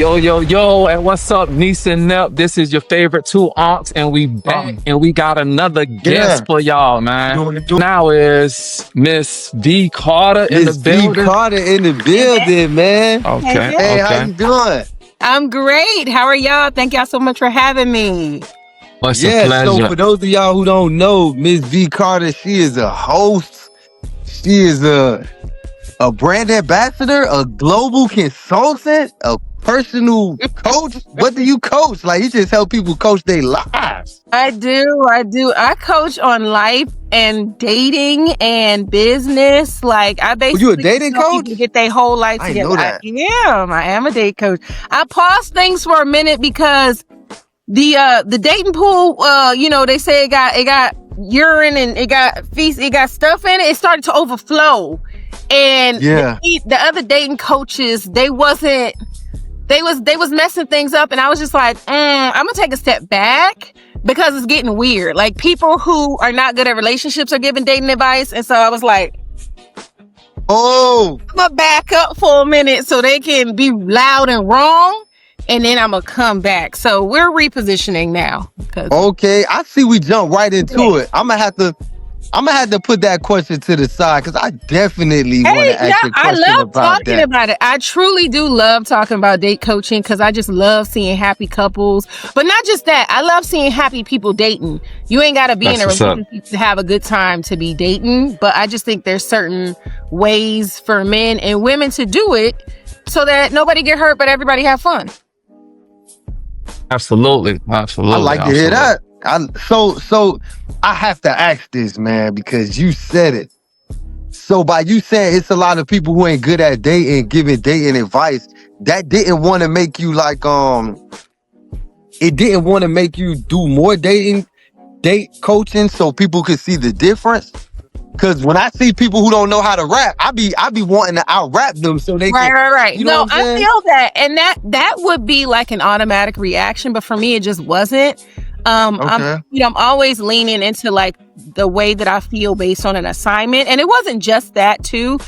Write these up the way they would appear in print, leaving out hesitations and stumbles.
Yo, yo, yo, and what's up, Niece and Nep? This is your favorite two Unks, and we back, and we got another guest for y'all, man. Now is Miss Vee Carter in the Miss Vee building. Carter in the building, man. Okay, Hey, how you doing? I'm great. How are y'all? Thank y'all so much for having me. What's a pleasure. So for those of y'all who don't know, Miss Vee Carter, she is a host. She is a brand ambassador, a global consultant, a personal coach. What do you coach? Like, you just help people coach their lives. I do. I coach on life and dating and business. Like, I basically you a dating help coach? people get their whole life I together. know that. I am a date coach. I paused things for a minute because the dating pool, they say it got urine and it got feces, it got stuff in it. It started to overflow. And the other dating coaches, they was messing things up, and I was just like, I'm gonna take a step back because it's getting weird. Like, people who are not good at relationships are giving dating advice, and so I was like, I'm gonna back up for a minute so they can be loud and wrong, and then I'm gonna come back. So we're repositioning now. Okay, I see. We jump right into it. I'm gonna have to put that question to the side because I definitely want to ask you a question I love about talking that. about it. I truly do love talking about date coaching because I just love seeing happy couples. But not just that, I love seeing happy people dating. You ain't got to be in a relationship to have a good time to be dating. But I just think there's certain ways for men and women to do it so that nobody get hurt, but everybody have fun. Absolutely. I like to hear that. So I have to ask this, man, because you said it. So by you saying it's a lot of people who ain't good at dating, giving dating advice, that didn't want to make you like, it didn't want to make you do more date coaching so people could see the difference. Cause when I see people who don't know how to rap, I be wanting to out rap them so they can. Right. You know I feel that, and that would be like an automatic reaction, but for me, it just wasn't. I'm always leaning into like the way that I feel based on an assignment. And it wasn't just that too.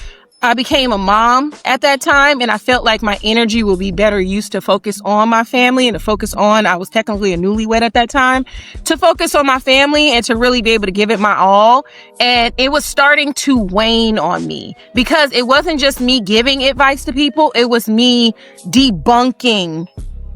I became a mom at that time, and I felt like my energy would be better used to focus on my family and to focus on, I was technically a newlywed at that time, to focus on my family and to really be able to give it my all. And it was starting to wane on me because it wasn't just me giving advice to people. It was me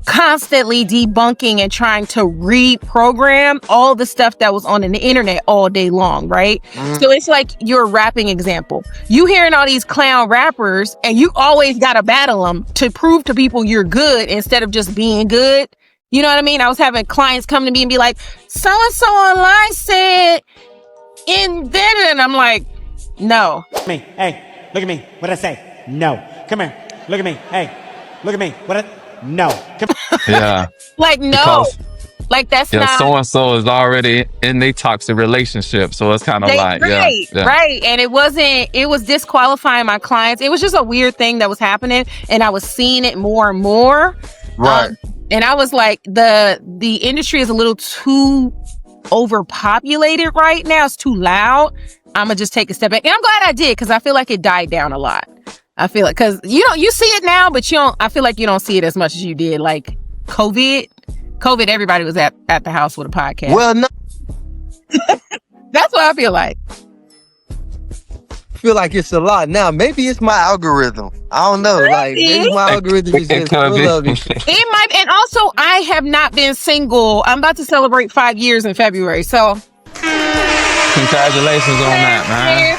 constantly debunking and trying to reprogram all the stuff that was on the internet all day long, right? So it's like your rapping example. You hearing all these clown rappers and you always gotta battle them to prove to people you're good instead of just being good. You know what I mean? I was having clients come to me and be like, so-and-so online said in then, and I'm like, no. Me, hey, look at me. What'd I say? No. Come here. Look at me. Hey, look at me. No. Yeah. Like, no. Because, like, that's not. So-and-so is already in a toxic relationship. So it's kind of like, right. And it was disqualifying my clients. It was just a weird thing that was happening. And I was seeing it more and more. Right. And I was like, the industry is a little too overpopulated right now. It's too loud. I'm going to just take a step back. And I'm glad I did because I feel like it died down a lot. I feel like, because you see it now, but I feel like you don't see it as much as you did. Like COVID, everybody was at the house with a podcast. Well, no. That's what I feel like. I feel like it's a lot now. Maybe it's my algorithm. I don't know. Like, maybe my algorithm is just full of it. It might, and also I have not been single. I'm about to celebrate 5 years in February, so congratulations on that, man.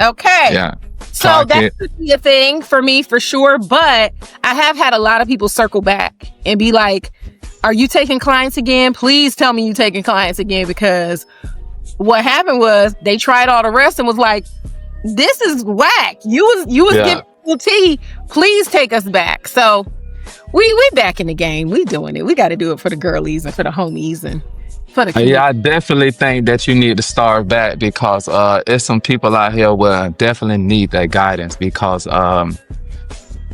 Okay. Yeah. So that could be a thing for me for sure, but I have had a lot of people circle back and be like, are you taking clients again? Please tell me you taking clients again, because what happened was they tried all the rest and was like, this is whack. You was giving people tea. Please take us back. So we back in the game. We doing it. We got to do it for the girlies and for the homies and for the Yeah, I definitely think that you need to start back because there's some people out here where definitely need that guidance because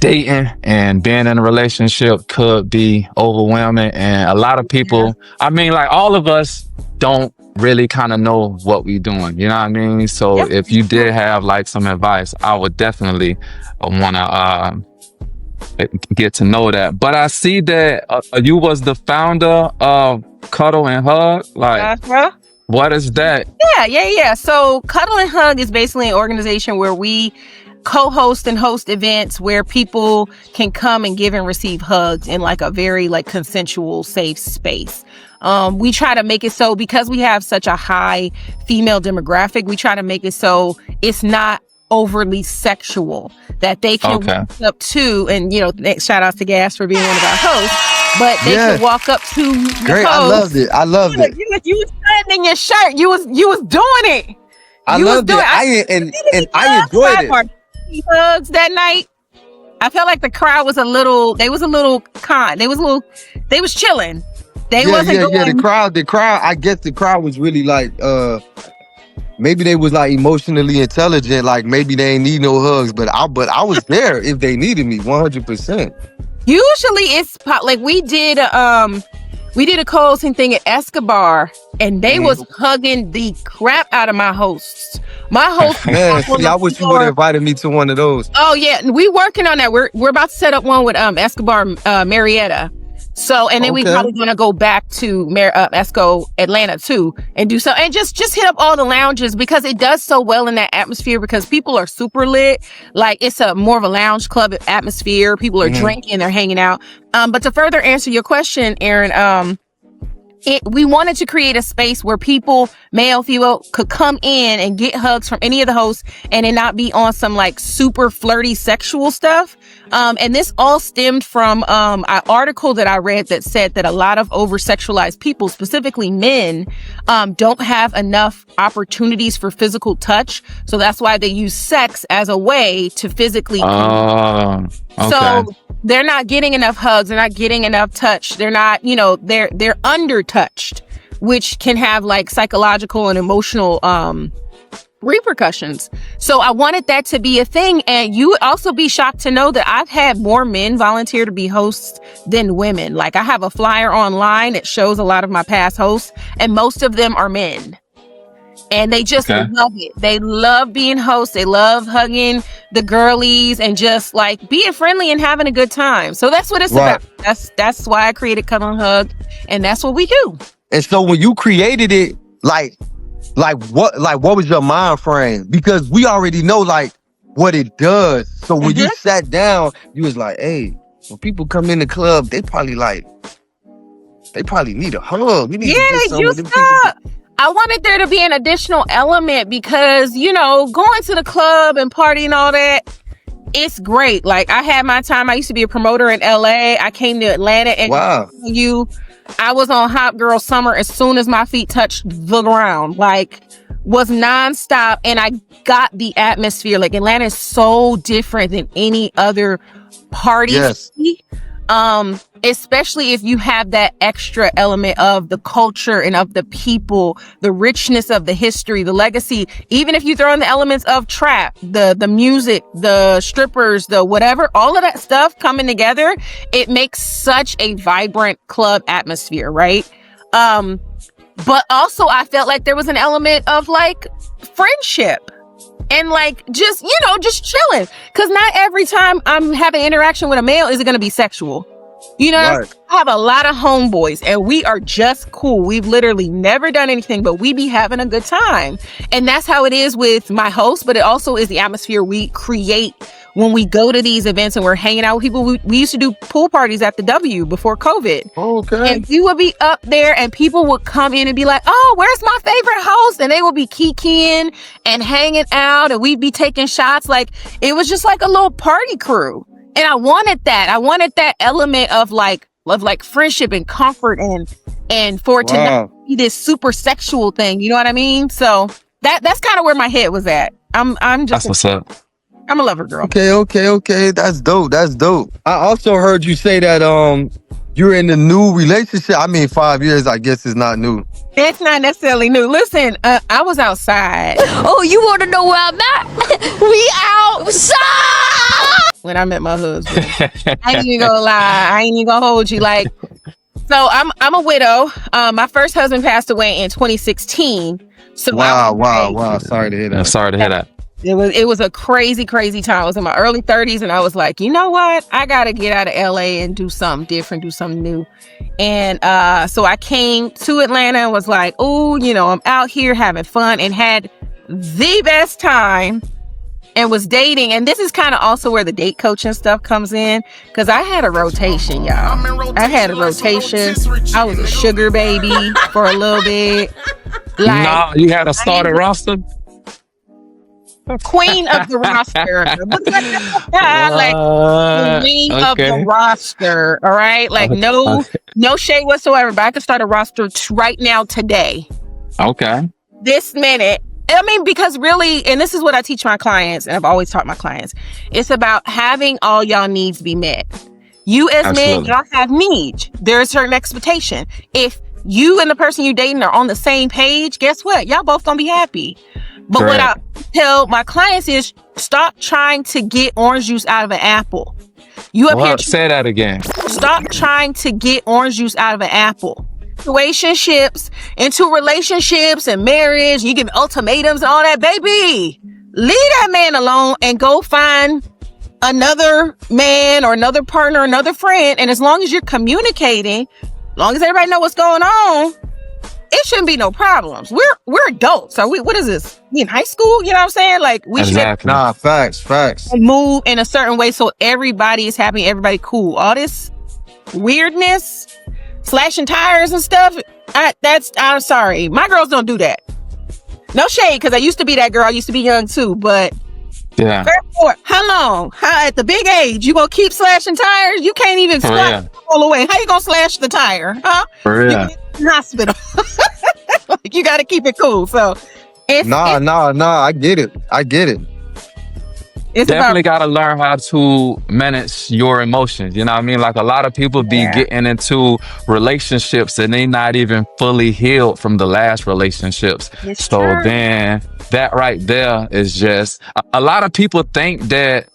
dating and being in a relationship could be overwhelming, and a lot of people, I mean, like all of us don't really kind of know what we doing. You know what I mean? So if you did have like some advice, I would definitely want to get to know that. But I see that you was the founder of Cuddle and Hug. Like, what is that? Yeah. So Cuddle and Hug is basically an organization where we co-host and host events where people can come and give and receive hugs in like a very like consensual, safe space. We try to make it so, because we have such a high female demographic, we try to make it so it's not overly sexual, that they can walk up to, and you know, shout out to Gas for being one of our hosts, but they can walk up to great host. I loved it. You was in your shirt, you was doing it. I loved it. I enjoyed it. Hugs that night. I felt like the crowd was a little chilling. They wasn't going. The crowd, I guess the crowd was really like, maybe they was like emotionally intelligent, like maybe they ain't need no hugs, but I was there if they needed me 100%. Usually it's like we did a co-hosting thing at Escobar, and they was hugging the crap out of my hosts. My host, man, see, I wish you would have invited me to one of those. Oh yeah, we working on that. We're about to set up one with Escobar Marietta. So, and then we probably gonna go back to Esco Atlanta too, and do so, and just hit up all the lounges, because it does so well in that atmosphere, because people are super lit. Like, it's a more of a lounge club atmosphere. People are drinking, they're hanging out. But to further answer your question, Aaron, we wanted to create a space where people, male, female, could come in and get hugs from any of the hosts, and it not be on some like super flirty sexual stuff. And this all stemmed from an article that I read that said that a lot of over-sexualized people, specifically men, don't have enough opportunities for physical touch. So that's why they use sex as a way to physically. So they're not getting enough hugs. They're not getting enough touch. They're not, they're under touched, which can have like psychological and emotional repercussions. So I wanted that to be a thing. And you would also be shocked to know that I've had more men volunteer to be hosts than women. Like, I have a flyer online that shows a lot of my past hosts, and most of them are men. And they just love it. They love being hosts. They love hugging the girlies and just like being friendly and having a good time. So that's what it's about. That's why I created Cuddle and Hug, and that's what we do. And so when you created it, like what was your mind frame? Because we already know like what it does. So when you sat down, you was like, hey, when people come in the club, they probably need a hug. You I wanted there to be an additional element, because, going to the club and party and all that, it's great. Like, I had my time. I used to be a promoter in LA. I came to Atlanta, and I was on Hot Girl Summer as soon as my feet touched the ground. Like, was nonstop, and I got the atmosphere. Like, Atlanta is so different than any other party. Yes. Especially if you have that extra element of the culture and of the people, the richness of the history, the legacy. Even if you throw in the elements of trap, the music, the strippers, the whatever, all of that stuff coming together, it makes such a vibrant club atmosphere, right? But also I felt like there was an element of like friendship. And like, just chilling. Because not every time I'm having interaction with a male is it going to be sexual. I have a lot of homeboys, and we are just cool. We've literally never done anything, but we be having a good time. And that's how it is with my host, but it also is the atmosphere we create when we go to these events and we're hanging out with people. We used to do pool parties at the W before COVID. Okay. And we would be up there, and people would come in and be like, oh, where's my favorite host? And they would be kikiing and hanging out, and we'd be taking shots. Like, it was just like a little party crew. And I wanted that. I wanted that element of like friendship and comfort, and for it to not be this super sexual thing. You know what I mean? So that's kind of where my head was at. That's what's up. I'm a lover girl. Okay. That's dope. I also heard you say that you're in a new relationship. I mean, 5 years, I guess, is not new. It's not necessarily new. Listen, I was outside. Oh, you want to know where I'm at? We outside! When I met my husband. I ain't even gonna lie. I ain't even gonna hold you. Like, So I'm a widow. My first husband passed away in 2016. So Wow. Sorry to hear that. Sorry to hear that. It was a crazy time. I was in my early 30s and I was like, you know what? I gotta get out of LA and do something different, do something new. And so I came to Atlanta and was like, oh, you know, I'm out here having fun and had the best time and was dating. And this is kind of also where the date coaching stuff comes in, because I had a rotation, y'all. I had a rotation. I was a sugar baby for a little bit. Like, No, you had a started roster? Queen of the roster. Like queen of the roster. All right. Like no shade whatsoever, but I can start a roster right now today. Okay. This minute. I mean, because really, and this is what I teach my clients, and I've always taught my clients, it's about having all y'all needs be met. You as men, y'all have needs. There's a certain expectation. If you and the person you're dating are on the same page, guess what? Y'all both gonna be happy. But what I tell my clients is, stop trying to get orange juice out of an apple. You up here. Say that again. Stop trying to get orange juice out of an apple. Into relationships and marriage, you give ultimatums and all that, baby. Leave that man alone and go find another man or another partner, another friend. And as long as you're communicating, as long as everybody know what's going on, it shouldn't be no problems. We're adults. Are we? What is this? We in high school? You know what I'm saying? Like we should facts. move in a certain way so everybody is happy, everybody cool. All this weirdness, slashing tires and stuff. I'm sorry. My girls don't do that. No shade, because I used to be that girl. I used to be young too, but yeah. How long? At the big age, you gonna keep slashing tires? You can't even squat all the way. How you gonna slash the tire? Huh? For real. Hospital. Like, you got to keep it cool. So I get it. It's definitely got to learn how to manage your emotions. You know what I mean? Like, a lot of people be getting into relationships and they not even fully healed from the last relationships. Then that right there is just, a lot of people think that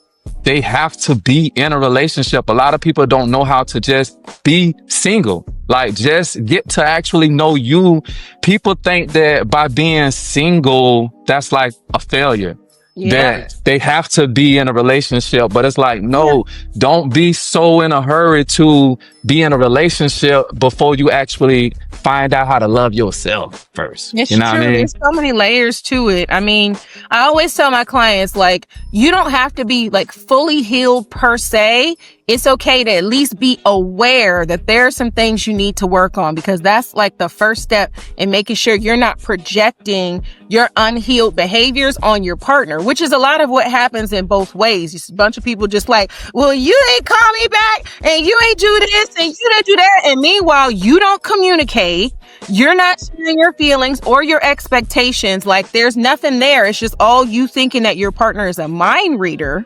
they have to be in a relationship. A lot of people don't know how to just be single. Like, just get to actually know you. People think that by being single, that's like a failure. That they have to be in a relationship. But it's like, no, don't be so in a hurry to be in a relationship before you actually find out how to love yourself first. It's you know true. what I mean? There's so many layers to it. I mean, I always tell my clients, like, you don't have to be like fully healed per se. It's okay to at least be aware that there are some things you need to work on, because that's like the first step in making sure you're not projecting your unhealed behaviors on your partner, which is a lot of what happens in both ways. It's a bunch of people just like, well, you ain't call me back and you ain't do this and you didn't do that. And meanwhile, you don't communicate. You're not sharing your feelings or your expectations. Like, there's nothing there. It's just all you thinking that your partner is a mind reader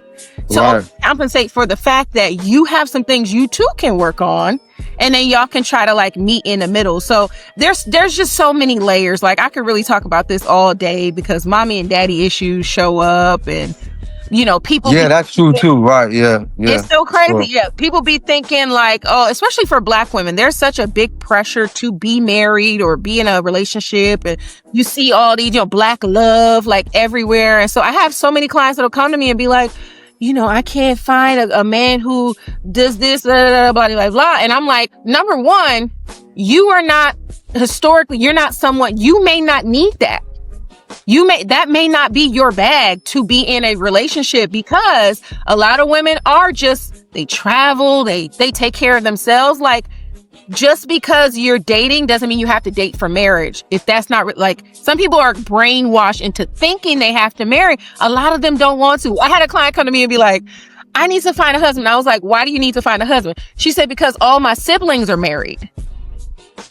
to compensate for the fact that you have some things you too can work on, and then y'all can try to like meet in the middle. So there's just so many layers. Like, I could really talk about this all day, because mommy and daddy issues show up, and you know, people. Yeah, that's true too. Right. Yeah. It's so crazy. Sure. Yeah. People be thinking like, oh, especially for Black women, there's such a big pressure to be married or be in a relationship. And you see all these, you know, Black love like everywhere. And so I have so many clients that'll come to me and be like, you know, I can't find a man who does this, blah, blah, blah, blah. And I'm like, number one, you are not historically, you're not someone, you may not need that. That may not be your bag to be in a relationship, because a lot of women are just, they travel, they take care of themselves. Like, just because you're dating doesn't mean you have to date for marriage. If that's not like, some people are brainwashed into thinking they have to marry. A lot of them don't want to. I had a client come to me and be like, I need to find a husband. I was like, why do you need to find a husband? She said, because all my siblings are married.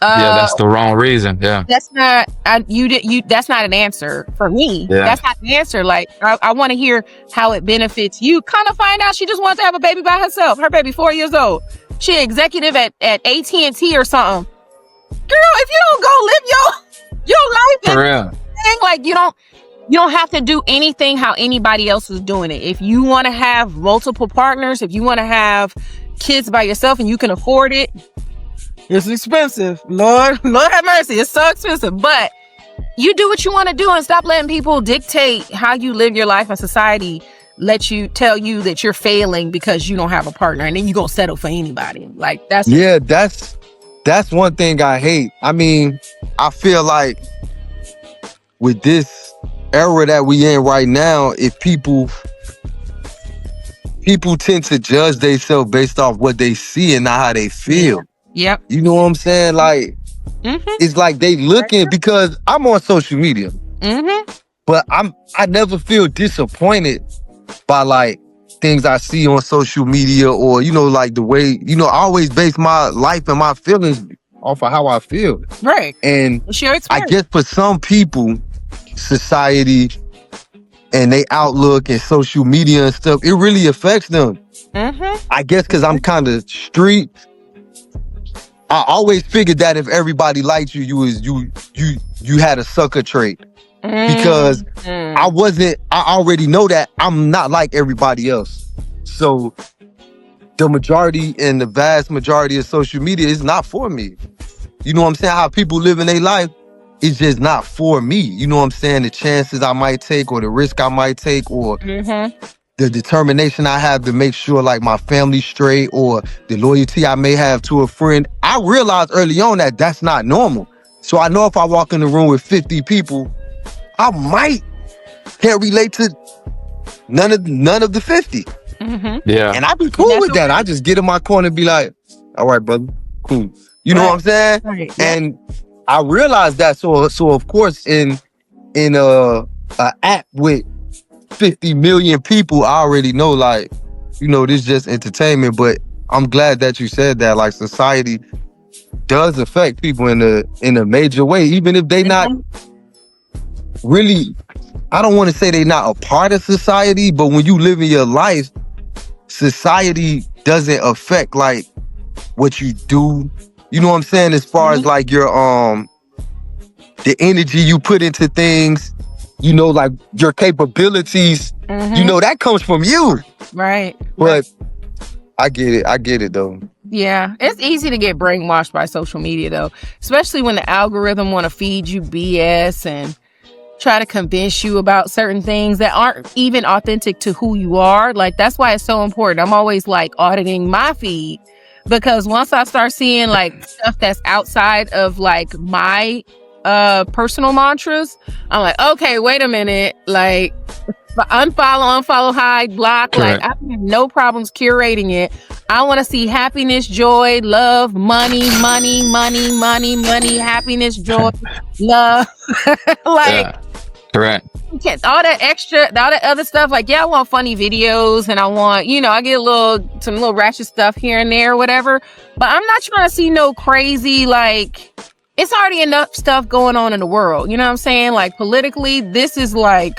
That's the wrong reason. Yeah. That's not, that's not an answer for me. Yeah. That's not an answer. Like, I want to hear how it benefits you. Kind of find out she just wants to have a baby by herself. Her baby 4 years old. She executive at AT&T or something. Girl, if you don't go live your life, for real. Like, you don't have to do anything how anybody else is doing it. If you want to have multiple partners, if you want to have kids by yourself and you can afford it, It's expensive. Lord have mercy. It's so expensive. But you do what you want to do and stop letting people dictate how you live your life, and society tell you that you're failing because you don't have a partner, and then you're going to settle for anybody. Like, that's one thing I hate. I mean, I feel like with this era that we in right now, if people tend to judge themselves based off what they see and not how they feel. Yep. You know what I'm saying? Like, it's like they looking, because I'm on social media, but I never feel disappointed by like things I see on social media, or, you know, like the way, you know, I always base my life and my feelings off of how I feel. Right. And Sure, I guess for some people, society and they outlook and social media and stuff, it really affects them. I guess because I'm kind of street. I always figured that if everybody liked you, you had a sucker trait. Because I already know that I'm not like everybody else. So the majority and the vast majority of social media is not for me. You know what I'm saying? How people live in their life, it's just not for me. You know what I'm saying? The chances I might take, or the risk I might take, or the determination I have to make sure like my family's straight, or the loyalty I may have to a friend. I realized early on that that's not normal. So I know if I walk in the room with 50 people, I might can't relate to none of the 50. Yeah. And I be cool with that. I just get in my corner and be like, all right, brother, cool. You know what I'm saying? Right. And I realized that. So of course, in a app with 50 million people, I already know, like, you know, this is just entertainment. But I'm glad that you said that. Like, society does affect people in a major way, even if they not really, I don't want to say they're not a part of society, but when you live in your life, society doesn't affect like what you do. You know what I'm saying? As far as like your the energy you put into things, you know, like your capabilities, you know, that comes from you. Right. But I get it though. Yeah, it's easy to get brainwashed by social media though, especially when the algorithm want to feed you BS and try to convince you about certain things that aren't even authentic to who you are. Like, that's why it's so important. I'm always like auditing my feed, because once I start seeing like stuff that's outside of like my personal mantras, I'm like, okay, wait a minute, like unfollow, hide, block. Correct. Like, I have no problems curating it. I want to see happiness, joy, love, money, happiness, joy, love. Like, correct. All that other stuff. Like, yeah, I want funny videos, and I want, you know, I get some little ratchet stuff here and there, whatever. But I'm not trying to see no crazy, like, it's already enough stuff going on in the world. You know what I'm saying? Like, politically, this is like,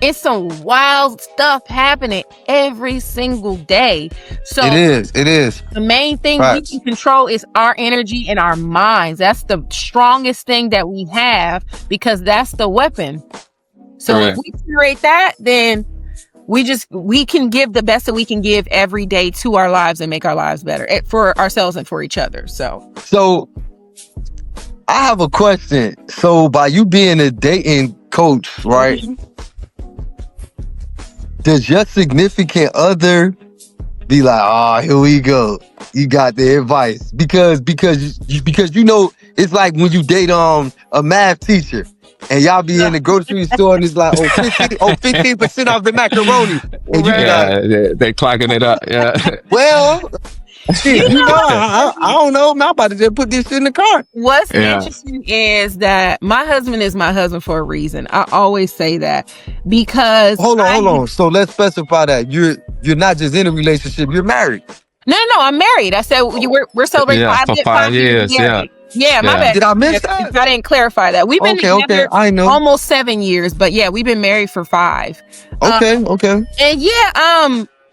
it's some wild stuff happening every single day. So It is. the main thing we can control is our energy and our minds. That's the strongest thing that we have, because that's the weapon. So if we curate that, then we can give the best that we can give every day to our lives and make our lives better for ourselves and for each other. So I have a question. So by you being a dating coach, right? Does your significant other be like, oh, here we go, you got the advice? Because you know, it's like when you date a math teacher and y'all be in the grocery store and it's like, 15% off the macaroni. And you be like, they clocking it up. Yeah. well, shit, you know, I don't know. I'm about to just put this shit in the car. What's interesting is that my husband is my husband for a reason. I always say that, because hold on. So let's specify that you're not just in a relationship, you're married. No, I'm married. I said we're celebrating 5 years. Yeah, my bad. Did I miss that? I didn't clarify that. We've been together I know. almost 7 years, but yeah, we've been married for 5. Okay. And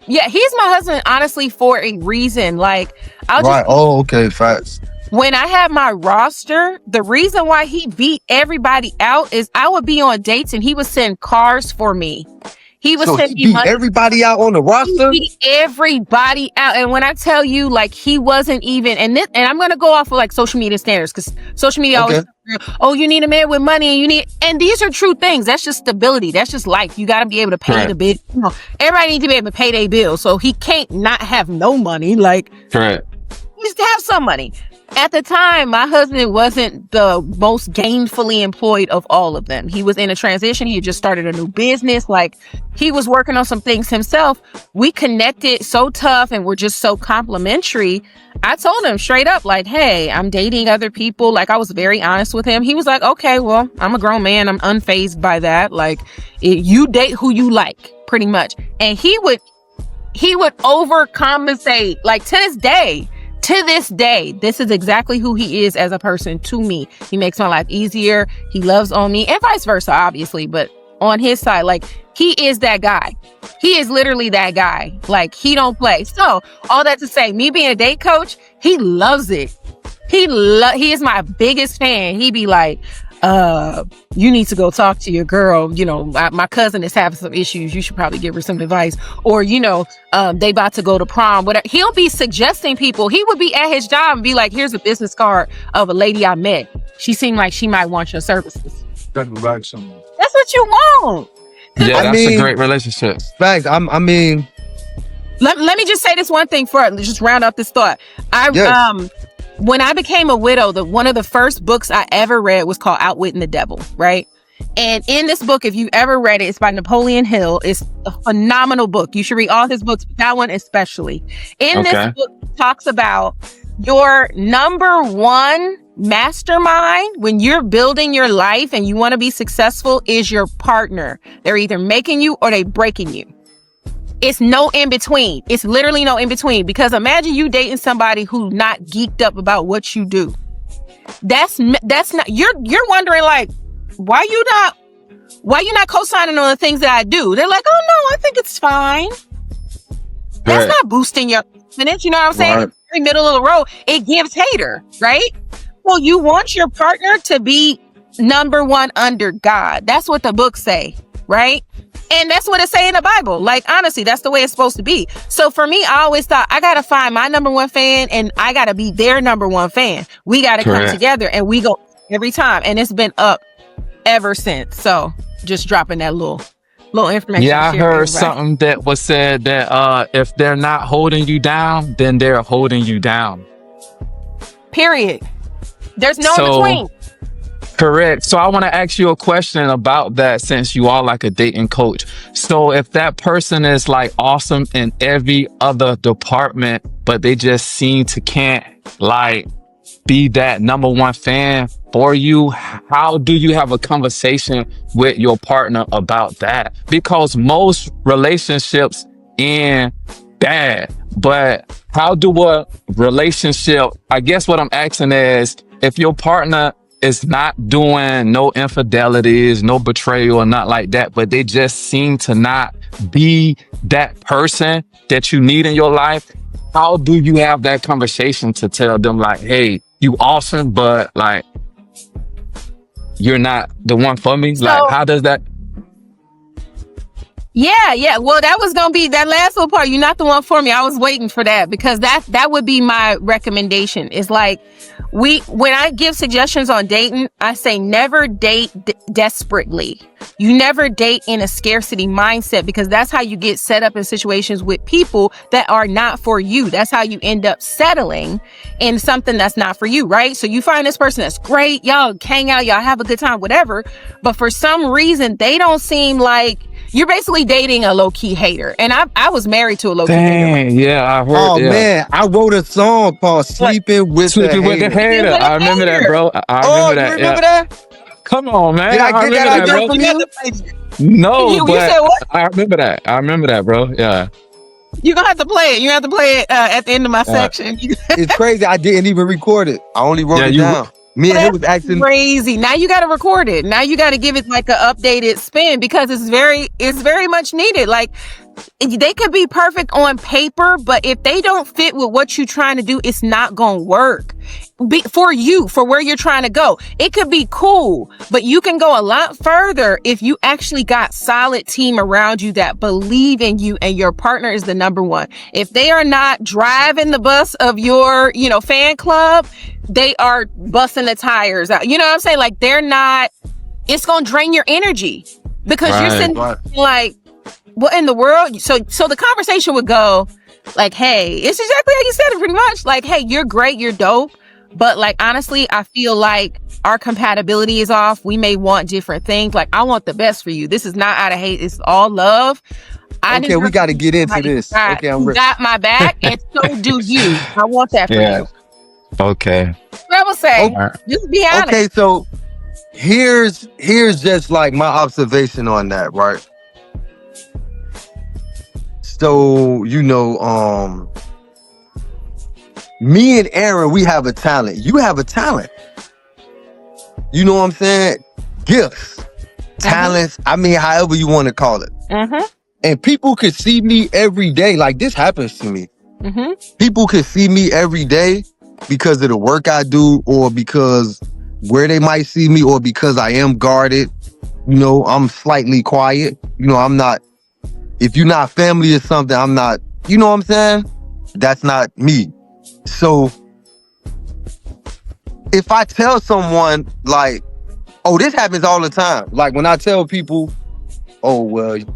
yeah, he's my husband, honestly, for a reason. Like, facts. When I had my roster, the reason why he beat everybody out is I would be on dates and he would send cars for me. He was So he sending me beat money. everybody out on the He roster? beat everybody out. And when I tell you, like, he wasn't even, and I'm going to go off of like social media standards, because social media always, oh, you need a man with money, and these are true things. That's just stability. That's just life. You got to be able to pay the bill. You know, everybody needs to be able to pay their bills. So he can't not have no money. Like, Correct. he used to have some money. At the time, my husband wasn't the most gainfully employed of all of them. He was in a transition. He had just started a new business. Like, he was working on some things himself. We connected so tough and we're just so complimentary. I told him straight up, like, hey, I'm dating other people. Like, I was very honest with him. He was like, okay, well, I'm a grown man. I'm unfazed by that. Like, you date who you like, pretty much. And he would overcompensate. Like, to this day, this is exactly who he is as a person to me. He makes my life easier. He loves on me, and vice versa, obviously. But on his side, like, he is that guy. He is literally that guy. Like, he don't play. So all that to say, me being a date coach, he loves it. He is my biggest fan. He be like, you need to go talk to your girl. You know, my cousin is having some issues. You should probably give her some advice. Or, you know, they about to go to prom. Whatever. He'll be suggesting people. He would be at his job and be like, here's a business card of a lady I met. She seemed like she might want your services. That's what you want. Yeah, that's a great relationship. Facts. I mean, let me just say this one thing for just round up this thought. When I became a widow, one of the first books I ever read was called Outwitting the Devil, right? And in this book, if you've ever read it, it's by Napoleon Hill. It's a phenomenal book. You should read all his books, but that one especially. This book talks about your number one mastermind when you're building your life and you want to be successful is your partner. They're either making you or they breaking you. It's no in between. It's literally no in between, because imagine you dating somebody who's not geeked up about what you do. That's not, you're wondering, like, why you not co-signing on the things that I do? They're like, oh no, I think it's fine. That's not boosting your confidence. You know what I'm saying? Right. In the middle of the road, it gives hater, right? Well, you want your partner to be number one under God. That's what the books say, right? And that's what it say in the Bible. Like, honestly, that's the way it's supposed to be. So for me, I always thought I got to find my number one fan and I got to be their number one fan. We got to come together and we go every time. And it's been up ever since. So just dropping that little information. Yeah, I heard something that was said that if they're not holding you down, then they're holding you down. Period. There's no in between. Correct. So I want to ask you a question about that, since you are like a dating coach. So if that person is like awesome in every other department, but they just seem to can't like be that number one fan for you, how do you have a conversation with your partner about that? Because most relationships end bad, but how do a relationship, I guess what I'm asking is, if your partner is not doing no infidelities, no betrayal or not like that, but they just seem to not be that person that you need in your life, how do you have that conversation to tell them like, hey, you awesome, but like, you're not the one for me? So, like, how does that? Yeah. Well, that was going to be that last little part. You're not the one for me. I was waiting for that, because that would be my recommendation. It's like, when I give suggestions on dating, I say never date desperately. You never date in a scarcity mindset, because that's how you get set up in situations with people that are not for you. That's how you end up settling in something that's not for you, right? So you find this person that's great. Y'all hang out, y'all have a good time, whatever. But for some reason, they don't seem like, you're basically dating a low-key hater. And I was married to a low-key hater. Yeah, I heard. Oh, man, I wrote a song called Sleeping with the Hater. I remember that, bro. I remember that. You remember that? Come on, man. Did I get that bro. from you? No, you but said what? I remember that, bro. Yeah. You're going to have to play it. You have to play it at the end of my section. It's crazy. I didn't even record it. I only wrote it down. Me and him was acting crazy. Now you got to record it. Now you got to give it like an updated spin, because it's very much needed. Like, they could be perfect on paper, but if they don't fit with what you're trying to do, it's not going to work for you, for where you're trying to go. It could be cool, but you can go a lot further if you actually got solid team around you that believe in you, and your partner is the number one. If they are not driving the bus of your, fan club, they are busting the tires out. You know what I'm saying? Like, they're not, it's going to drain your energy because you're sitting like, what in the world? So the conversation would go like, hey, it's exactly how you said it pretty much. Like, hey, you're great, you're dope. But like, honestly, I feel like our compatibility is off. We may want different things. Like, I want the best for you. This is not out of hate. It's all love. Okay, we got to get into this. Okay, I'm ready. Got my back, and so do you. I want that for you. Okay. I will say, just be honest. Okay, so here's just like my observation on that, right? So, me and Aaron, we have a talent. You have a talent. You know what I'm saying? Gifts, talents. I mean, however you want to call it. And people could see me every day. Like, this happens to me. People could see me every day because of the work I do, or because where they might see me, or because I am guarded. I'm slightly quiet. I'm not, if you're not family or something, I'm not, you know what I'm saying? That's not me. So if I tell someone like, oh, this happens all the time. Like when I tell people, oh, well, if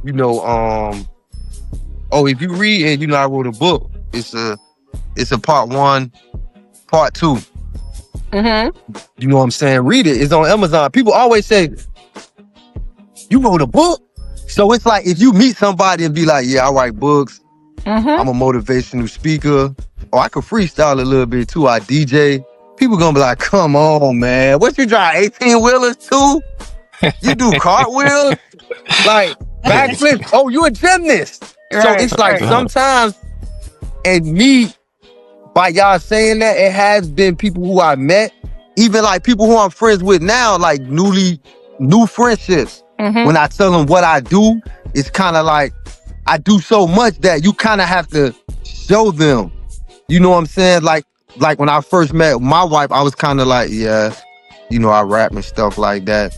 you read and I wrote a book, it's a part 1, part 2. You know what I'm saying? Read it. It's on Amazon. People always say, you wrote a book? So it's like, if you meet somebody and be like, yeah, I write books. I'm a motivational speaker. Or I could freestyle a little bit too. I DJ. People gonna be like, come on, man. What you drive, 18-wheelers too? You do cartwheels? Like backflips? Oh, you a gymnast. So it's like sometimes, and me, by y'all saying that, it has been people who I met, even like people who I'm friends with now, like new friendships. When I tell them what I do, it's kind of like, I do so much that you kind of have to show them. You know what I'm saying? Like when I first met my wife, I was kind of like, yeah, I rap and stuff like that.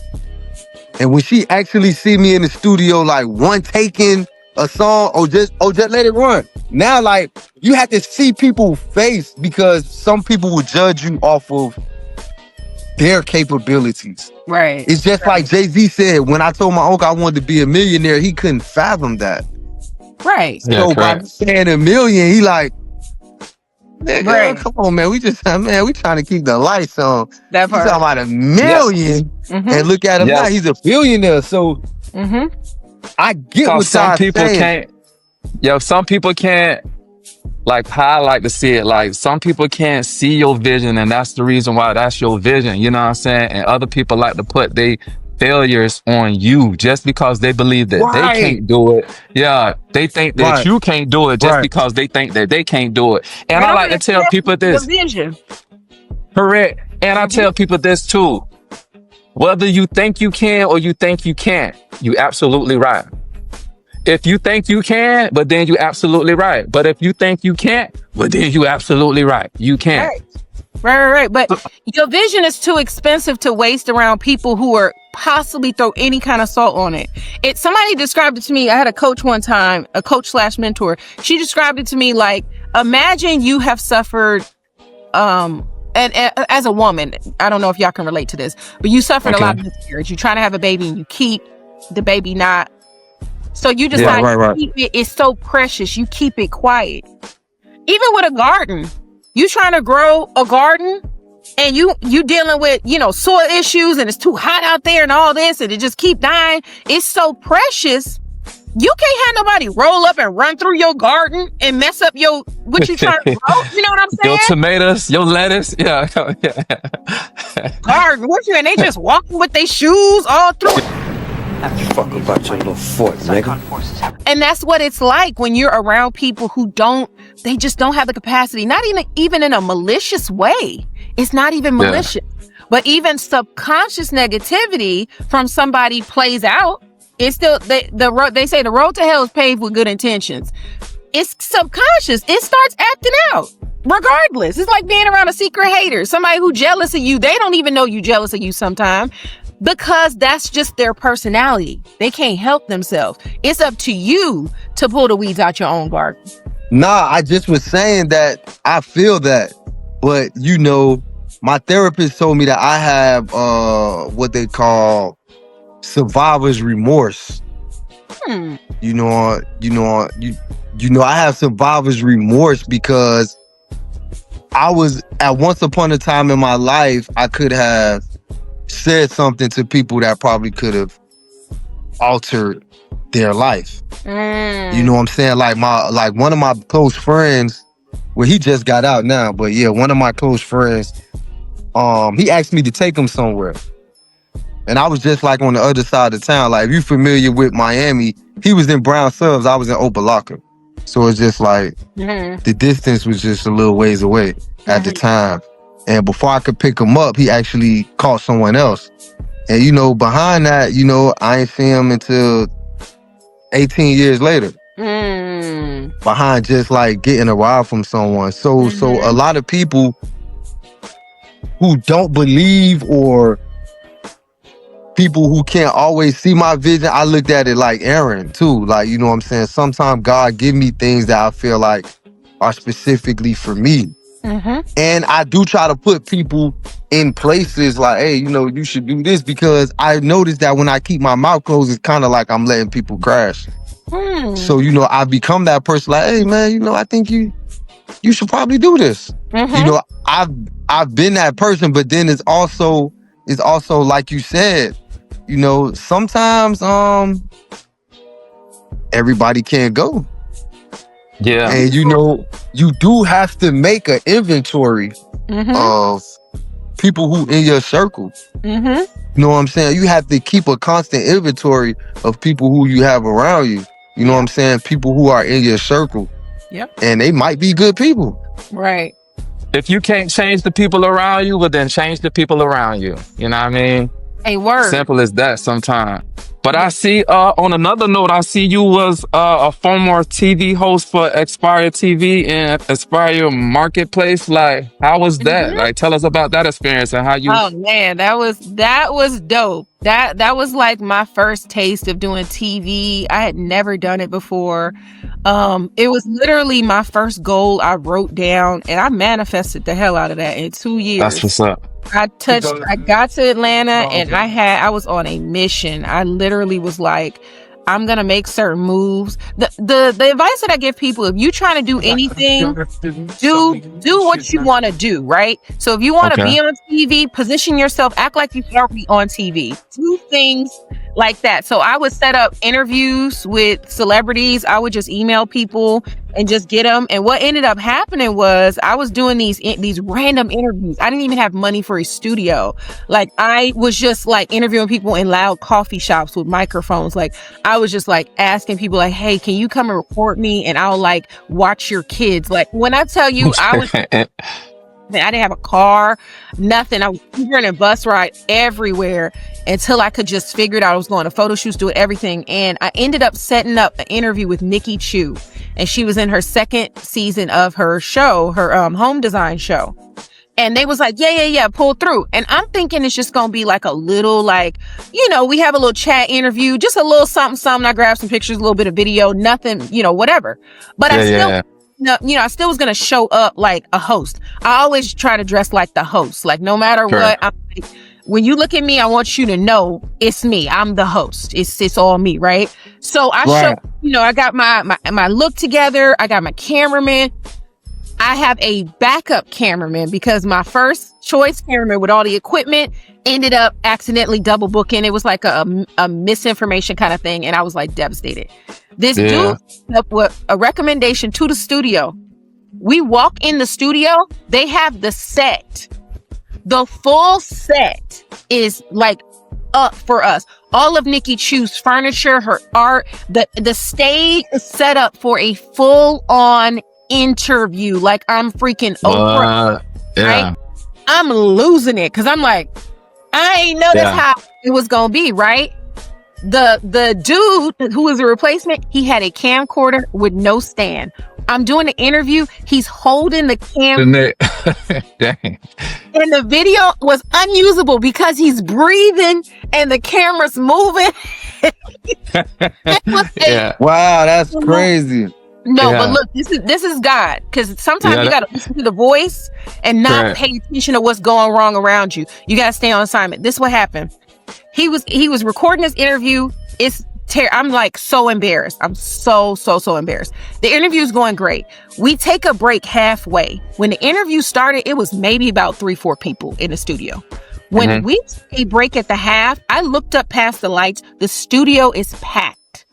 And when she actually see me in the studio, like one taking a song, or just let it run. Now, like, you have to see people's face, because some people will judge you off of their capabilities. Right. It's just like Jay-Z said, when I told my uncle I wanted to be a millionaire, he couldn't fathom that. Right. So by saying $1 million, he like, nigga, come on, man. We trying to keep the lights on. That part. He's talking about $1 million, and look at him now. He's a billionaire. So I get what some people saying. Some people can't, like how I like to see it, like some people can't see your vision, and that's the reason why that's your vision. You know what I'm saying? And other people like to put their failures on you just because they believe that they can't do it. Yeah, they think that you can't do it just because they think that they can't do it. And I like to tell people this. Correct. And I tell people this too. Whether you think you can or you think you can't, you absolutely right. If you think you can, but then you absolutely right. But if you think you can't, but then you absolutely right. You can't. Right. But your vision is too expensive to waste around people who are possibly throw any kind of salt on it. Somebody described it to me. I had a coach one time, a coach/mentor. She described it to me like, imagine you have suffered, and as a woman, I don't know if y'all can relate to this, but you suffered a lot of miscarriage. You're trying to have a baby and you keep the baby not. So you decide to keep it. It's so precious. You keep it quiet. Even with a garden, you trying to grow a garden and you dealing with, soil issues, and it's too hot out there and all this, and it just keep dying. It's so precious. You can't have nobody roll up and run through your garden and mess up what you trying to grow. You know what I'm saying? Your tomatoes, your lettuce. Yeah. Garden, and they just walking with their shoes all through it. Fuck about your little fort, nigga. And that's what it's like when you're around people who they just don't have the capacity, not even in a malicious way. It's not even malicious, but even subconscious negativity from somebody plays out. It's still the road. They say the road to hell is paved with good intentions. It's subconscious. It starts acting out regardless. It's like being around a secret hater, somebody who jealous of you. They don't even know you jealous of you sometimes because that's just their personality. They can't help themselves. It's up to you to pull the weeds out your own garden. Nah, I just was saying that I feel that, but you know, my therapist told me that I have what they call survivor's remorse. You know, I have survivor's remorse because I was at once upon a time in my life, I could have said something to people that probably could have altered their life. You know what I'm saying? Like one of my close friends, well, he just got out now, but yeah, one of my close friends, he asked me to take him somewhere. And I was just like on the other side of town. Like, if you familiar with Miami, he was in Brown Subs, I was in Opalaka. So it's just like the distance was just a little ways away at the time. And before I could pick him up, he actually caught someone else. And you know, behind that, you know, I ain't seen him until 18 years later. Behind just like getting a ride from someone. So a lot of people who don't believe, or people who can't always see my vision, I looked at it like Aaron too. Like, you know what I'm saying? Sometimes God give me things that I feel like are specifically for me. And I do try to put people in places like, hey, you know, you should do this, because I noticed that when I keep my mouth closed, it's kind of like I'm letting people crash. So, you know, I become that person like, hey man, you know, I think you should probably do this. You know, I've been that person, but then it's also like you said, you know, sometimes everybody can't go. Yeah. And you know, you do have to make an inventory of people who in your circle. You know what I'm saying? You have to keep a constant inventory of people who you have around you. You know what I'm saying? People who are in your circle. And they might be good people. Right. If you can't change the people around you, well then change the people around you. You know what I mean? A word. Simple as that sometimes. But I see, on another note, I see you was a former TV host for Aspire TV and Aspire Marketplace. Like, how was that? Like, tell us about that experience and how you... Oh man, that was dope. That was like my first taste of doing TV. I had never done it before. It was literally my first goal I wrote down, and I manifested the hell out of that in 2 years. That's what's up. I got to Atlanta and I was on a mission. I literally was like, I'm gonna make certain moves. The advice that I give people, if you're trying to do anything, do what you want to do, right? So if you want to be on TV, position yourself, act like you're already on TV. Do things like that. So I would set up interviews with celebrities. I would just email people and just get them. And what ended up happening was I was doing these random interviews. I didn't even have money for a studio. Like, I was just like interviewing people in loud coffee shops with microphones. Like, I was just like asking people like, hey, can you come and record me? And I'll like watch your kids. Like, when I tell you, I didn't have a car, nothing. I was figuring a bus ride everywhere until I could just figure it out. I was going to photo shoots, doing everything. And I ended up setting up an interview with Nikki Chu. And she was in her second season of her show, her home design show. And they was like, yeah, pull through. And I'm thinking it's just going to be like a little, like, you know, we have a little chat interview, just a little something. I grabbed some pictures, a little bit of video, nothing, you know, whatever. But I still was going to show up like a host. I always try to dress like the host. Like, no matter what, I'm like, when you look at me, I want you to know it's me. I'm the host. It's all me, right? So I I got my look together. I got my cameraman. I have a backup cameraman because my first choice cameraman with all the equipment ended up accidentally double booking. It was like a misinformation kind of thing. And I was like devastated. This dude up with a recommendation to the studio. We walk in the studio. They have the set. The full set is like up for us. All of Nikki Chu's furniture, her art, the stage is set up for a full-on interview. Like, I'm freaking Oprah. Right? I'm losing it because I'm like, I ain't know that's how it was gonna be, right? The dude who was a replacement, he had a camcorder with no stand. I'm doing the interview. He's holding the camera. Dang. And the video was unusable because he's breathing and the camera's moving. Yeah. Wow, that's crazy. No, but look, this is God. Because sometimes you gotta listen to the voice and not pay attention to what's going wrong around you. You gotta stay on assignment. This is what happened. He was recording this interview. I'm like so embarrassed. I'm so embarrassed. The interview's going great. We take a break halfway. When the interview started, it was maybe about 3-4 people in the studio. When we take a break at the half, I looked up past the lights. The studio is packed.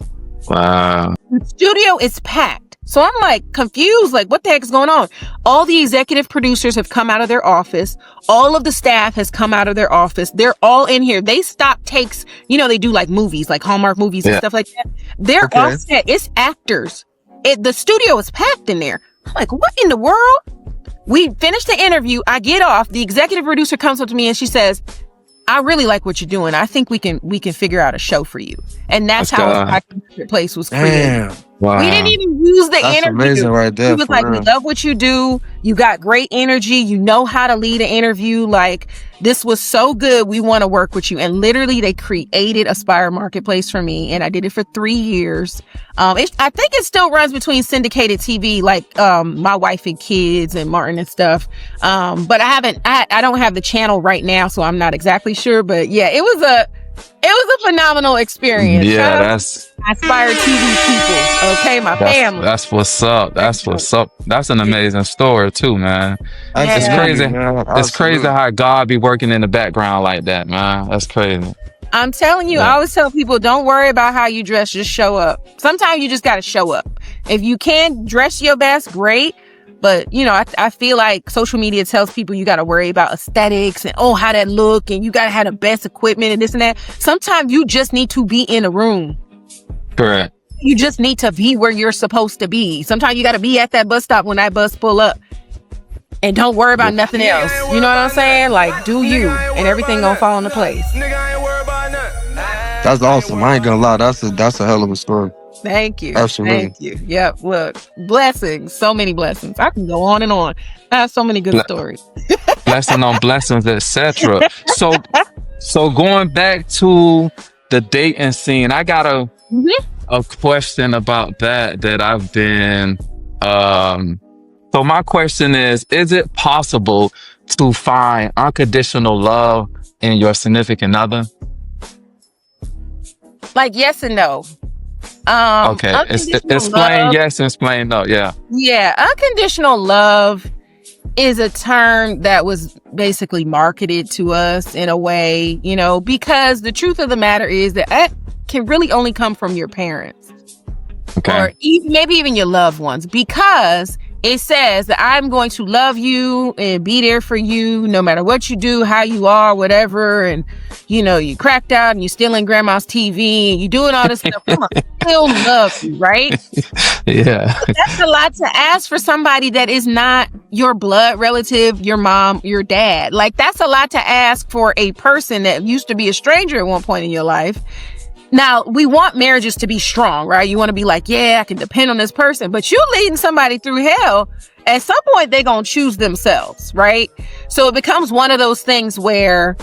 Wow. The studio is packed. So I'm like confused, like what the heck is going on? All the executive producers have come out of their office. All of the staff has come out of their office. They're all in here. They stop takes. You know, they do like movies, like Hallmark movies and stuff like that. They're all set. It's actors. The studio is packed in there. I'm like, what in the world? We finished the interview. I get off. The executive producer comes up to me and she says, I really like what you're doing. I think we can figure out a show for you. And that's how the place was created. Damn. Wow. We didn't even use the interview. That's amazing right there. He was like, we love what you do. You got great energy. You know how to lead an interview. Like, this was so good. We want to work with you. And literally, they created Aspire Marketplace for me. And I did it for 3 years. I think it still runs between syndicated TV, like My Wife and Kids and Martin and stuff. But I don't have the channel right now, so I'm not exactly sure. But yeah, it was a phenomenal experience. Yeah, that's Aspire TV people. Okay, my family. That's what's up. That's what's up. That's an amazing story too, man. It's crazy. It's crazy how God be working in the background like that, man. That's crazy. I'm telling you, I always tell people, don't worry about how you dress, just show up. Sometimes you just got to show up. If you can dress your best, great. But, you know, I feel like social media tells people you got to worry about aesthetics and, how that look, and you got to have the best equipment and this and that. Sometimes you just need to be in a room. Correct. You just need to be where you're supposed to be. Sometimes you got to be at that bus stop when that bus pull up. And don't worry about nothing else. You know what I'm saying? Like, do you, and everything gonna fall into place. That's awesome. I ain't gonna lie. That's a hell of a story. Thank you. Absolutely. Thank you. Yep. Look, blessings. So many blessings. I can go on and on. I have so many good stories. Blessing on blessings, etc. So going back to the dating scene, I got a question about that I've been. So my question is it possible to find unconditional love in your significant other? Like yes and no. Okay. Explain yes and explain no. Yeah. Yeah. Unconditional love is a term that was basically marketed to us in a way, you know, because the truth of the matter is that it can really only come from your parents. Okay. Or maybe even your loved ones, because it says that I'm going to love you and be there for you no matter what you do, how you are, whatever. And, you know, you cracked out and you're stealing grandma's TV and you doing all this stuff. I'm gonna still love you, right? Yeah. But that's a lot to ask for somebody that is not your blood relative, your mom, your dad. Like, that's a lot to ask for a person that used to be a stranger at one point in your life. Now, we want marriages to be strong, right? You want to be like, yeah, I can depend on this person. But you're leading somebody through hell. At some point, they're going to choose themselves, right? So it becomes one of those things where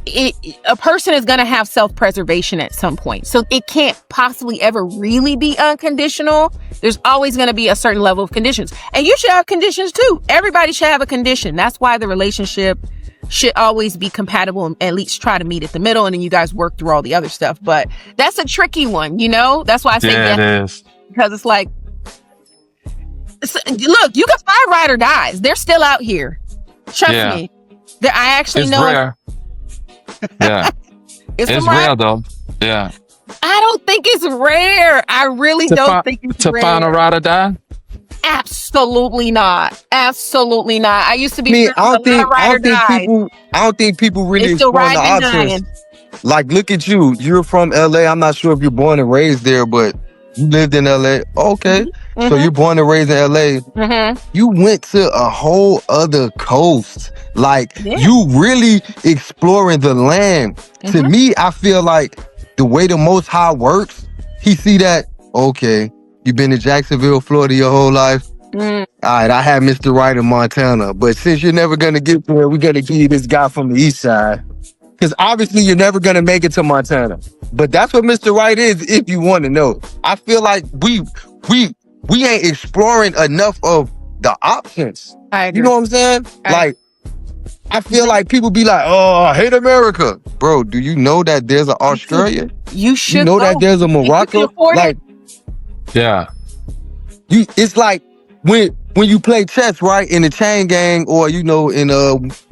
a person is going to have self-preservation at some point. So it can't possibly ever really be unconditional. There's always going to be a certain level of conditions. And you should have conditions too. Everybody should have a condition. That's why the relationship should always be compatible and at least try to meet at the middle, and then you guys work through all the other stuff. But that's a tricky one, you know? That's why I say it is. Because it's like, look, you can find ride or dies. They're still out here. Trust me. I actually know rare. Yeah. it's rare though. Yeah. I don't think it's rare. I really don't think it's rare. To find a ride or die? Absolutely not. Absolutely not. I used to be. I don't think people really explore the options. Like, look at you. You're from LA. I'm not sure if you're born and raised there, but you lived in LA. Okay. So you're born and raised in LA. You went to a whole other coast. Like, you really exploring the land. To me, I feel like the way the Most High works, he see that, okay, you've been to Jacksonville, Florida your whole life. All right, I have Mr. Right in Montana, but since you're never going to get there, we're going to give you this guy from the east side. Because obviously you're never going to make it to Montana. But that's what Mr. Right is, if you want to know. I feel like we ain't exploring enough of the options. I agree. You know what I'm saying? Like, I feel like people be like, oh, I hate America. Bro, do you know that there's an Australia? You should You know that there's a Morocco? Like, yeah. It's like when you play chess, right, in the chain gang, or you know, in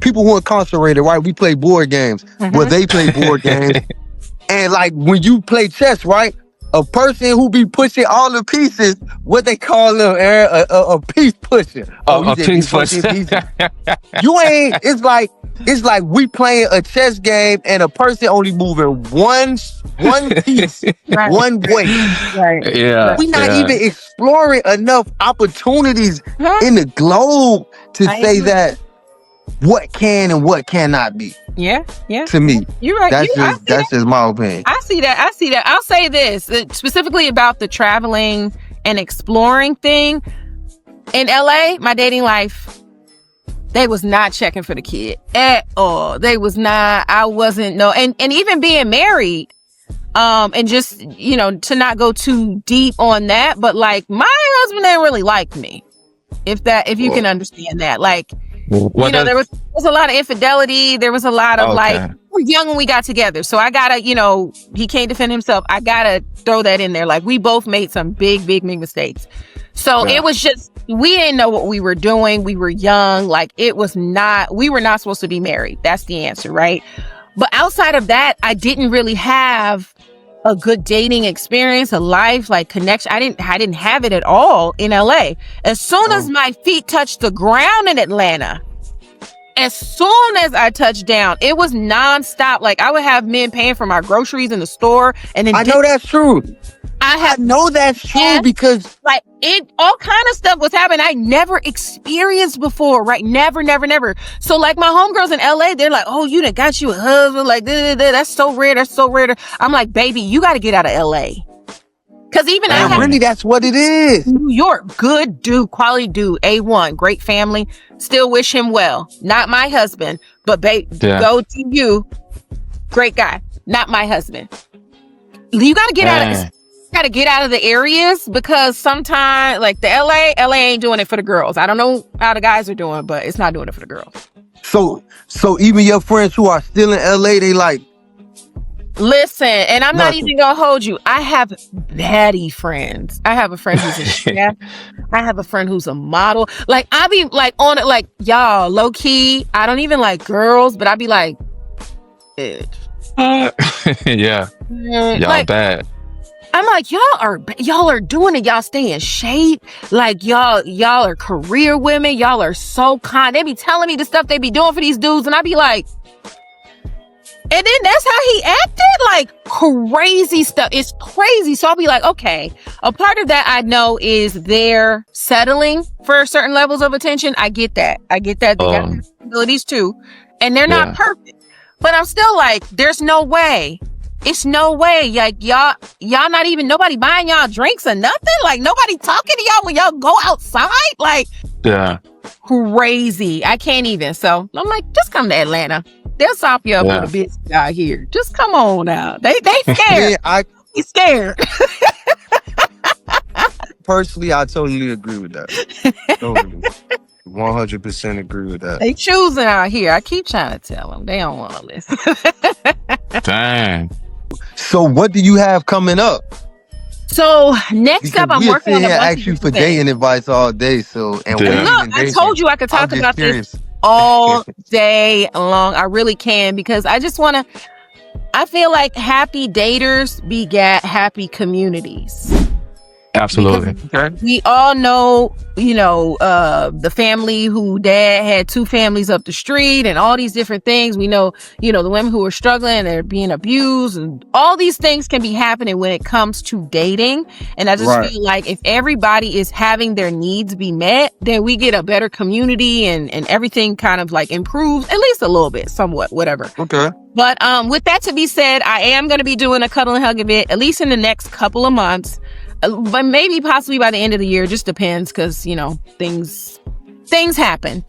people who are incarcerated, right? We play board games. Well, they play board games. And like when you play chess, right? A person who be pushing all the pieces, what they call them, Aaron, a piece pusher. A piece pusher. You ain't. It's like we playing a chess game and a person only moving one piece, one way. Right. Yeah. We not even exploring enough opportunities in the globe to say that what can and what cannot be. Yeah. To me, you're right. That's just my opinion. I see that. I'll say this specifically about the traveling and exploring thing. In LA, my dating life, they was not checking for the kid at all. They was not. I wasn't. No. And even being married, and just, you know, to not go too deep on that, but like my husband didn't really like me. If you can understand that, like, you know, there was a lot of infidelity. There was a lot of like, we were young when we got together. So I gotta, you know, he can't defend himself. I gotta throw that in there. Like, we both made some big mistakes. So it was just, we didn't know what we were doing. We were young. Like, we were not supposed to be married. That's the answer, right? But outside of that, I didn't really have a good dating experience, a life, like connection. I didn't have it at all in LA. As soon as my feet touched the ground in Atlanta, as soon as I touched down, it was nonstop. Like, I would have men paying for my groceries in the store, and then I know that's true. I know that's true because like all kind of stuff was happening I never experienced before, right? Never. So like my homegirls in LA, they're like, oh, you done got you a husband, like that's so rare. I'm like, baby, you got to get out of LA. Because even really, that's what it is. New York, good dude, quality dude, A1, great family. Still wish him well. Not my husband, but go to you. Great guy. Not my husband. You got to get out of the areas, because sometimes like the LA ain't doing it for the girls. I don't know how the guys are doing, but it's not doing it for the girls. So even your friends who are still in LA, they like, listen, and I'm not even gonna hold you. I have baddie friends. I have a friend who's a chef. I have a friend who's a model. Like, I be like on it, like, y'all, low key, I don't even like girls, but I be like, bitch. Yeah. Y'all like, bad. I'm like, y'all are doing it. Y'all stay in shape. Like, y'all are career women. Y'all are so kind. They be telling me the stuff they be doing for these dudes, and I be like, and then that's how he acted, like crazy stuff. It's crazy. So I'll be like, okay, a part of that I know is they're settling for certain levels of attention. I get that. They got responsibilities too, and they're not perfect. But I'm still like, there's no way. It's no way. Like, y'all not even, nobody buying y'all drinks or nothing. Like, nobody talking to y'all when y'all go outside. Like, crazy. I can't even. So I'm like, just come to Atlanta. They'll sop you up with a bitch out here. Just come on out. They scared. He's scared. Personally, I totally agree with that. Totally. 100% agree with that. They choosing out here. I keep trying to tell them. They don't want to listen. Dang. So what do you have coming up? So next up, I'm working on a bunch ask you for dating advice all day. So and look, I told you I could talk about this all day long. I really can, because I just want to. I feel like happy daters begat happy communities. Absolutely. Because we all know, the family who dad had 2 families up the street and all these different things. We know, the women who are struggling, they're being abused, and all these things can be happening when it comes to dating. And I just feel like if everybody is having their needs be met, then we get a better community and everything kind of like improves at least a little bit, somewhat, whatever. Okay. But with that to be said, I am going to be doing a cuddle and hug event at least in the next couple of months. But maybe possibly by the end of the year, just depends, because things happen.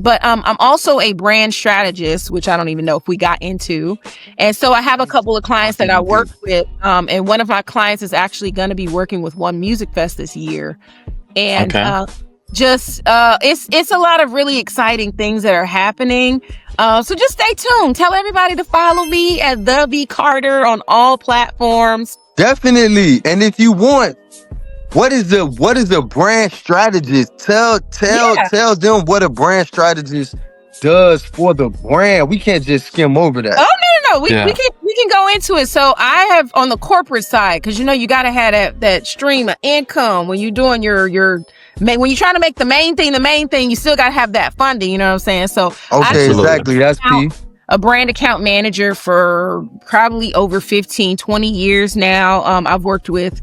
But I'm also a brand strategist, which I don't even know if we got into. And so I have a couple of clients that I work with, and one of my clients is actually going to be working with One Music Fest this year. And it's a lot of really exciting things that are happening. So just stay tuned. Tell everybody to follow me at the Vee Carter on all platforms. Definitely. And if you want, what is a brand strategist? Tell them what a brand strategist does for the brand. We can't just skim over that. Oh no. We can go into it. So I have on the corporate side, because you gotta have that stream of income when you're doing when you're trying to make the main thing, you still gotta have that funding, you know what I'm saying? So okay, exactly. That's key. A brand account manager for probably over 15-20 years now. I've worked with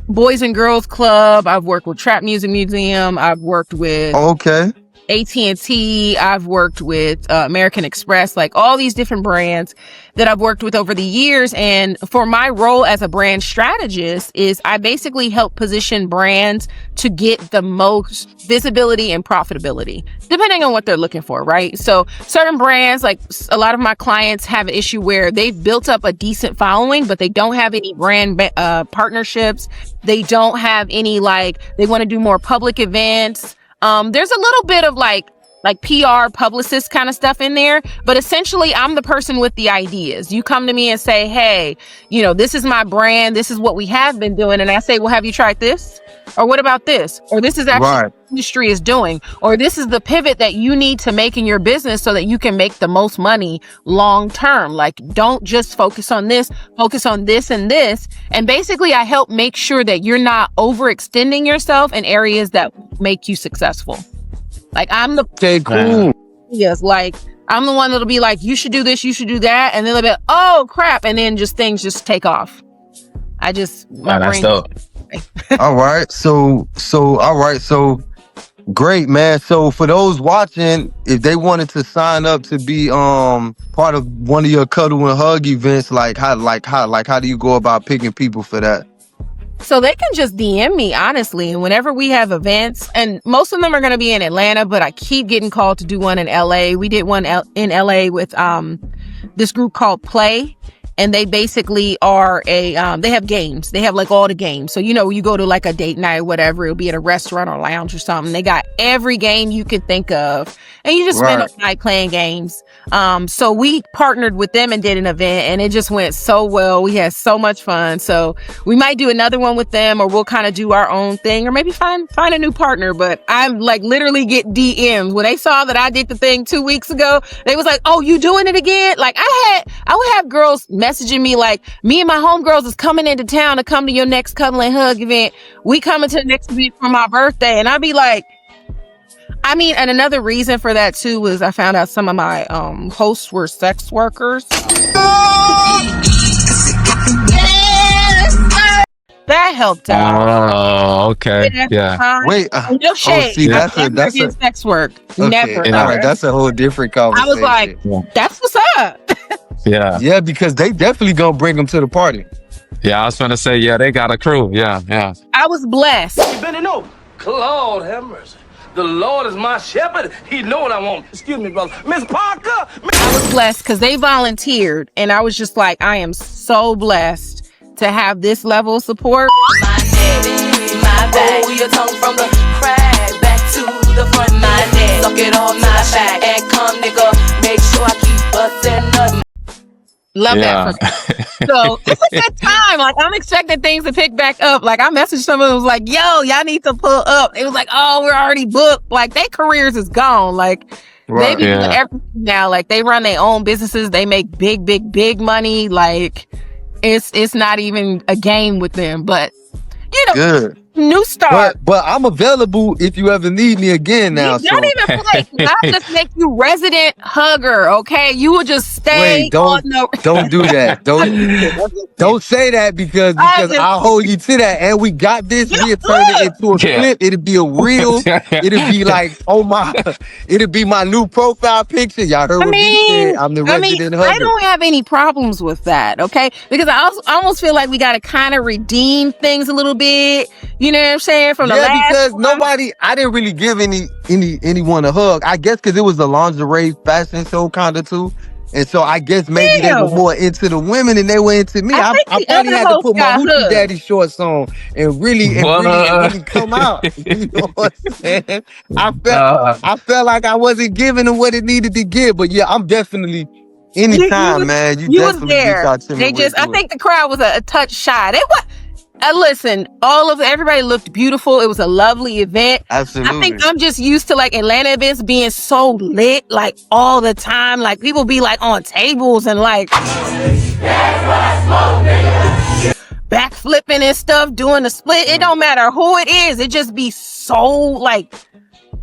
Boys and Girls Club. I've worked with Trap Music Museum. I've worked with AT&T. I've worked with American Express, like all these different brands that I've worked with over the years. And for my role as a brand strategist is I basically help position brands to get the most visibility and profitability, depending on what they're looking for, right? So certain brands, like a lot of my clients have an issue where they've built up a decent following, but they don't have any brand partnerships. They don't have any, they want to do more public events. There's a little bit of like PR publicist kind of stuff in there, but essentially I'm the person with the ideas. You come to me and say, hey, this is my brand. This is what we have been doing. And I say, well, have you tried this? Or what about this? Or this is actually what the industry is doing. Or this is the pivot that you need to make in your business so that you can make the most money long term. Like, don't just focus on this, focus on this and this. And basically I help make sure that you're not overextending yourself in areas that make you successful. Like I'm the yes, like I'm the one that'll be like, you should do this, you should do that, and then they'll be like, oh crap, and then things just take off. That's dope. All right, so great, man. So for those watching, if they wanted to sign up to be part of one of your cuddle and hug events, how do you go about picking people for that? So they can just DM me, honestly. And whenever we have events, and most of them are going to be in Atlanta, but I keep getting called to do one in LA. We did one in LA with this group called Play. And they basically are they have games. They have like all the games. So, you go to like a date night or whatever, it'll be at a restaurant or lounge or something. They got every game you could think of. And you just spend a night playing games. So we partnered with them and did an event, and it just went so well. We had so much fun. So we might do another one with them, or we'll kind of do our own thing, or maybe find a new partner. But I'm like literally get DMs. When they saw that I did the thing 2 weeks ago, they was like, oh, you doing it again? Like I would have girls messaging me like, me and my homegirls is coming into town to come to your next cuddle and hug event. We coming to the next event for my birthday. And I'd be like, and another reason for that too was I found out some of my hosts were sex workers. That helped out. Oh, okay. Yeah. Wait. No shade. See, that's a sex work. Okay. Never. All right, that's a whole different conversation. I was like, that's what's up. Yeah. Yeah, because they definitely gonna bring them to the party. Yeah, I was gonna say, they got a crew. Yeah. I was blessed. You better know. Lord have mercy. The Lord is my shepherd. He know what I want. Excuse me, brother. Miss Parker. I was blessed because they volunteered, and I was just like, I am so blessed to have this level of support. My neck, my back. Pull your tongue from the crack back to the front. My neck, suck it on my back, and come, nigga. Make sure I keep busting up. Love that for me. So it's a good time. Like I'm expecting things to pick back up. Like I messaged someone who was like, yo, y'all need to pull up. It was like, oh, we're already booked. Like their careers is gone. Like they be doing everything now. Like they run their own businesses. They make big money. Like it's not even a game with them. But good. New start. But I'm available if you ever need me again now. You don't even play. I'll just make you resident hugger, okay? You will just stay. Wait, don't do that. Don't say that because I'll hold you to that. And we got this. We'll turn it into a clip. It'll be a reel. It'll be like, it'll be my new profile picture. Y'all heard what he said. I'm the resident hugger. I don't have any problems with that, okay? Because I almost feel like we got to kind of redeem things a little bit. You know what I'm saying? From the last because I didn't really give anyone a hug. I guess because it was a lingerie fashion show kind of too. And so I guess maybe they were more into the women than they were into me. I probably had to put my Hoochie Daddy shorts on and really come out. You know what I'm saying? I felt like I wasn't giving them what it needed to give. But yeah, I'm definitely anytime, man. You definitely reach out to me. I think the crowd was a touch shy. They what? Listen, everybody looked beautiful. It was a lovely event. Absolutely. I think I'm just used to like Atlanta events being so lit, like all the time. Like people be like on tables and like backflipping and stuff, doing the split. It don't matter who it is. It just be so like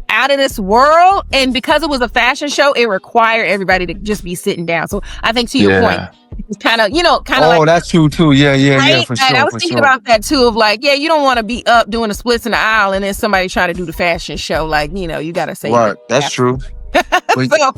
out of this world. And because it was a fashion show, it required everybody to just be sitting down. So I think to your point, it's kind of like, that's true too. Yeah, for sure. I was thinking about that too, of like, you don't want to be up doing the splits in the aisle and then somebody trying to do the fashion show. Like, you got to say, right. That's true. But we're gonna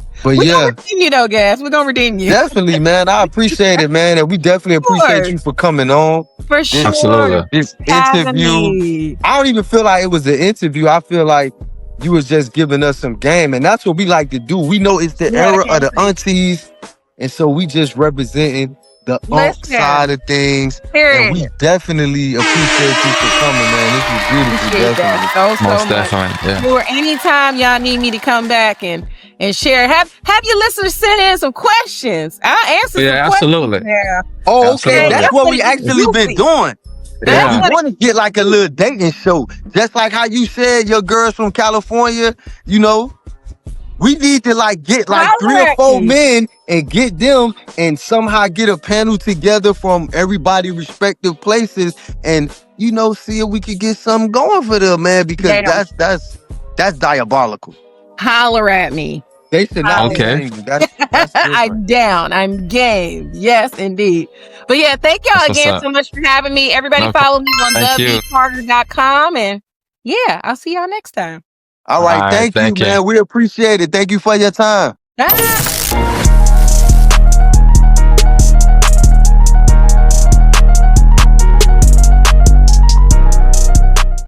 redeem you though, Gas. We're gonna redeem you. Definitely, man. I appreciate it, man. And we definitely appreciate you for coming on. For sure. Absolutely. This interview. I don't even feel like it was an interview. I feel like you was just giving us some game. And that's what we like to do. We know it's the era of the aunties. And so we just representing the side of things. Period. And we definitely appreciate you for coming, man. This was beautiful. Definitely. Most definitely. Yeah. Or anytime y'all need me to come back and share. Have your listeners send in some questions. I'll answer some absolutely. questions. Yeah. Oh, okay. That's what we actually been doing. Yeah. We want to get like a little dating show. Just like how you said your girls from California, we need to like get like 3 or 4 men and get them and somehow get a panel together from everybody respective places and see if we could get something going for them, man, because that's diabolical. Holler at me. They should not. Okay. I'm down. I'm game. Yes, indeed. But yeah, thank y'all again so much for having me. Everybody follow me on theveecarter.com and I'll see y'all next time. All right. Thank you, man. We appreciate it. Thank you for your time. Bye.